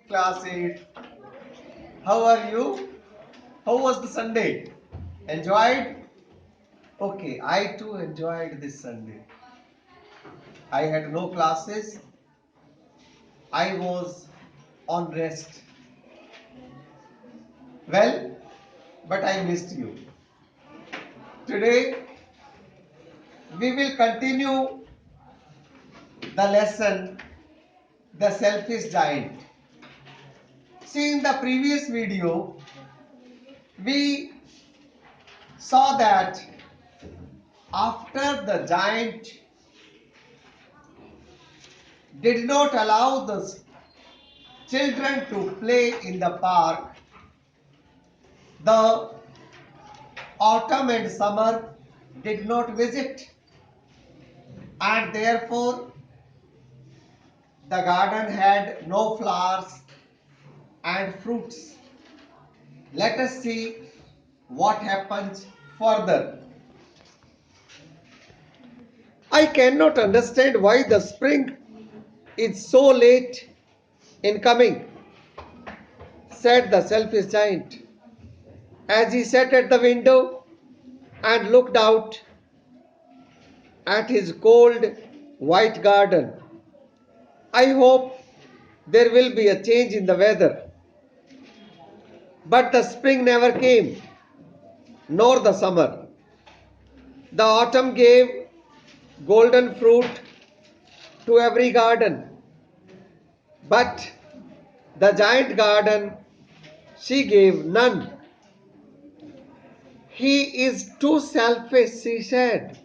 Class 8. How are you? How was the Sunday? Enjoyed? Okay, I too enjoyed this Sunday. I had no classes. I was on rest. Well, but I missed you. Today, we will continue the lesson, The Selfish Giant. See, in the previous video, we saw that after the giant did not allow the children to play in the park, the autumn and summer did not visit, and therefore the garden had no flowers and fruits. Let us see what happens further. I cannot understand why the spring is so late in coming, said the selfish giant, as he sat at the window and looked out at his cold white garden. I hope there will be a change in the weather. But the spring never came, nor the summer. The autumn gave golden fruit to every garden. But the giant garden, she gave none. He is too selfish, she said.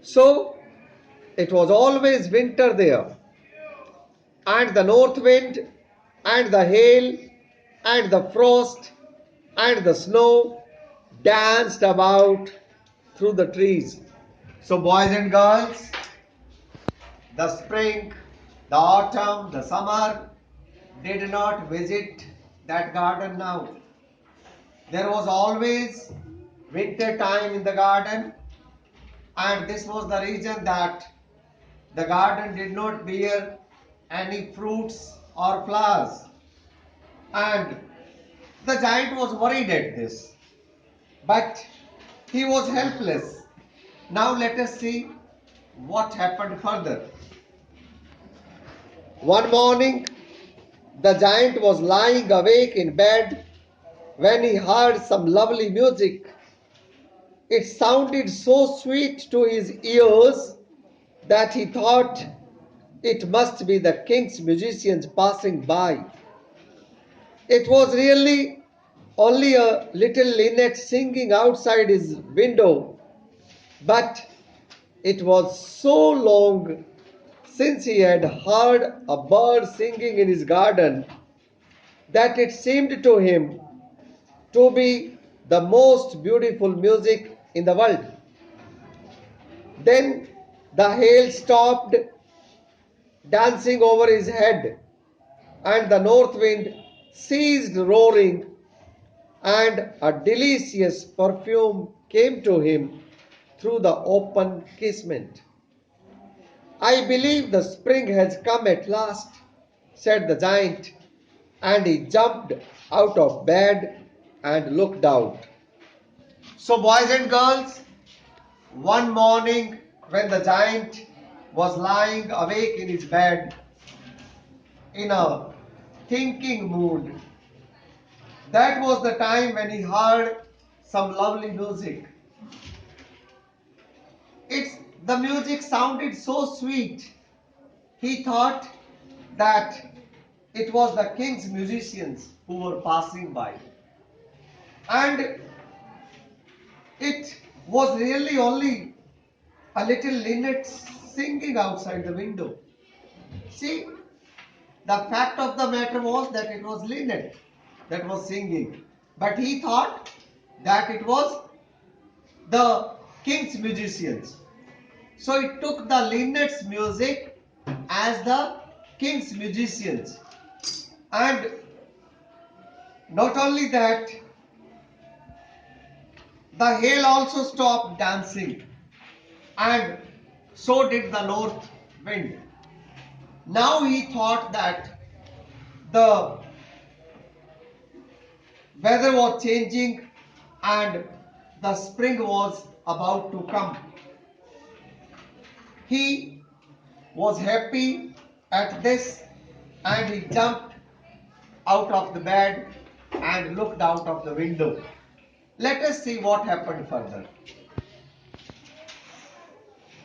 So it was always winter there, and the north wind, and the hail, and the frost, and the snow danced about through the trees. So, boys and girls, the spring, the autumn, the summer did not visit that garden now. There was always winter time in the garden, and this was the reason that the garden did not bear any fruits or flowers. And the giant was worried at this, but he was helpless. Now let us see what happened further. One morning, the giant was lying awake in bed when he heard some lovely music. It sounded so sweet to his ears that he thought it must be the king's musicians passing by. It was really only a little linnet singing outside his window, but it was so long since he had heard a bird singing in his garden that it seemed to him to be the most beautiful music in the world. Then the hail stopped dancing over his head, and the north wind ceased roaring, and a delicious perfume came to him through the open casement. I believe the spring has come at last, said the giant, and he jumped out of bed and looked out. So, boys and girls, one morning when the giant was lying awake in his bed in a thinking mood, that was the time when he heard some lovely music. The music sounded so sweet, he thought that it was the king's musicians who were passing by. And it was really only a little linnet singing outside the window. See, the fact of the matter was that it was linnet that was singing, but he thought that it was the king's musicians. So it took the linnet's music as the king's musicians. And not only that, the hail also stopped dancing, and so did the north wind. Now he thought that the weather was changing and the spring was about to come. He was happy at this and he jumped out of the bed and looked out of the window. Let us see what happened further.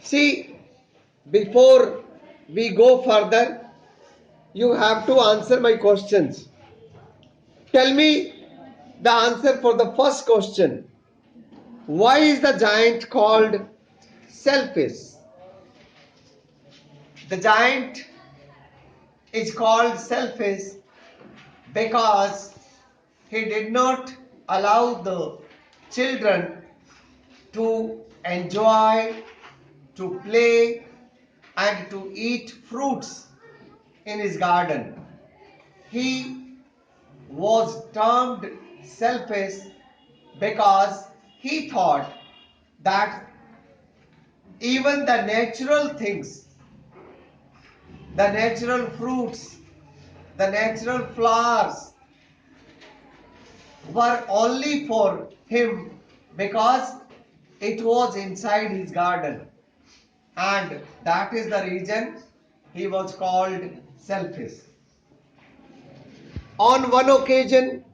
See, before we go further, you have to answer my questions. Tell me the answer for the first question. Why is the giant called selfish? The giant is called selfish because he did not allow the children to enjoy, to play, and to eat fruits in his garden. He was termed selfish because he thought that even the natural things, the natural fruits, the natural flowers were only for him because it was inside his garden, and that is the reason he was called selfish. On one occasion,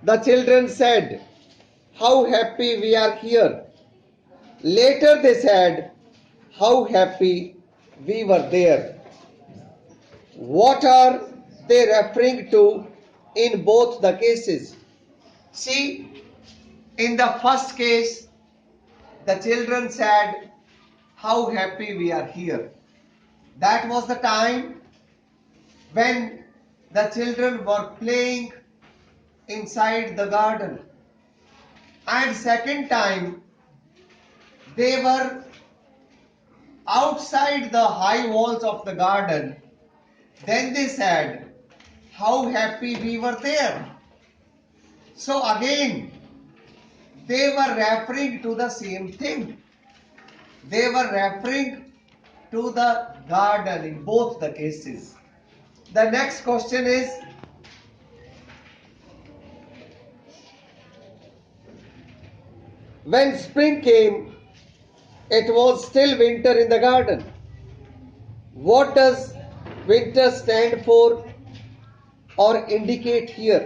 the children said, "How happy we are here." Later they said, "How happy we were there." What are they referring to in both the cases? See, in the first case, the children said, "How happy we are here." That was the time when the children were playing inside the garden. And second time, they were outside the high walls of the garden. Then they said, "How happy we were there." So again, they were referring to the same thing. They were referring to the garden in both the cases. The next question is, when spring came, it was still winter in the garden. What does winter stand for or indicate here?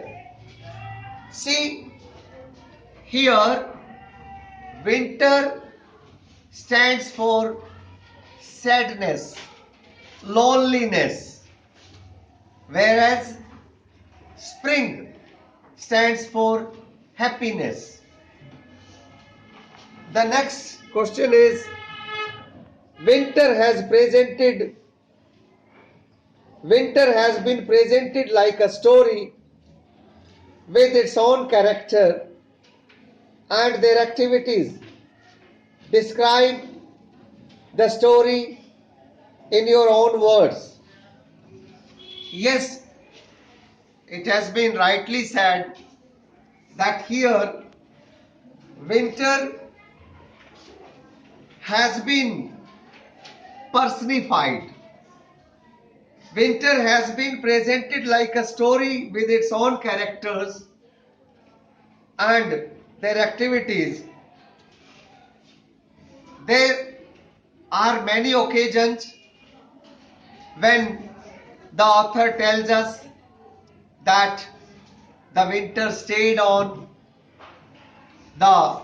See, here winter stands for sadness, loneliness, whereas spring stands for happiness. The next question is, winter has been presented like a story with its own character and their activities. Describe the story in your own words. Yes, it has been rightly said that here winter has been personified. Winter has been presented like a story with its own characters and their activities. There are many occasions when the author tells us that the winter stayed on, the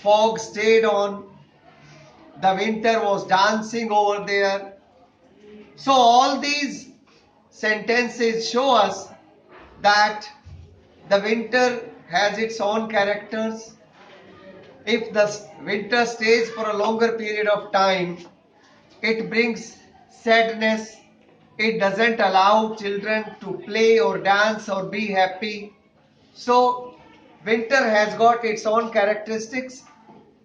fog stayed on, the winter was dancing over there. So all these sentences show us that the winter has its own characters. If the winter stays for a longer period of time, it brings sadness. It doesn't allow children to play or dance or be happy. So winter has got its own characteristics,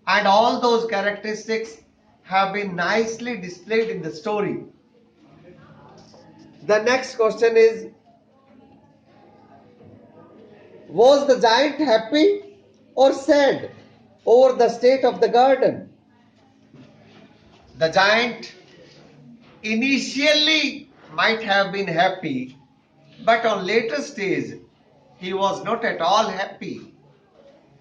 and all those characteristics have been nicely displayed in the story. The next question is, was the giant happy or sad over the state of the garden? The giant initially might have been happy, But on later stage, he was not at all happy.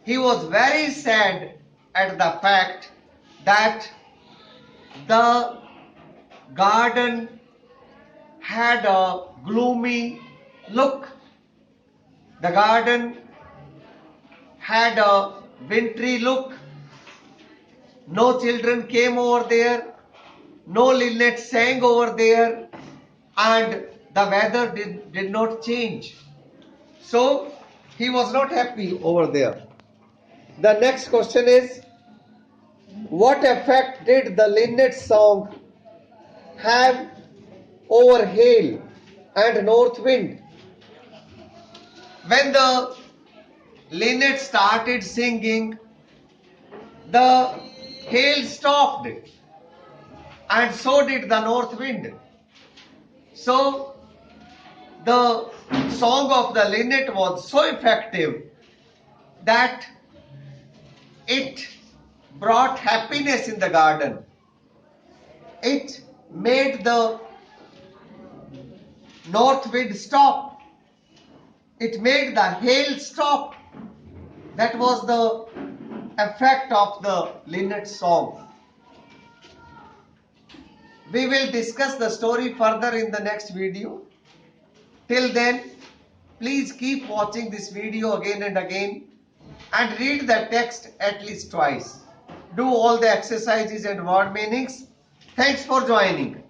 He was very sad at the fact that the garden had a gloomy look. The garden had a wintry look. No children came over there. No linnet sang over there. And the weather did not change. So he was not happy over there. The next question is, what effect did the linnet song have over hail and north wind? When the linnet started singing, the hail stopped, and so did the north wind. So the song of the linnet was so effective that it brought happiness in the garden. It made the north wind stop. It made the hail stop. That was the effect of the linnet song. We will discuss the story further in the next video. Till then, please keep watching this video again and again and read the text at least twice. Do all the exercises and word meanings. Thanks for joining.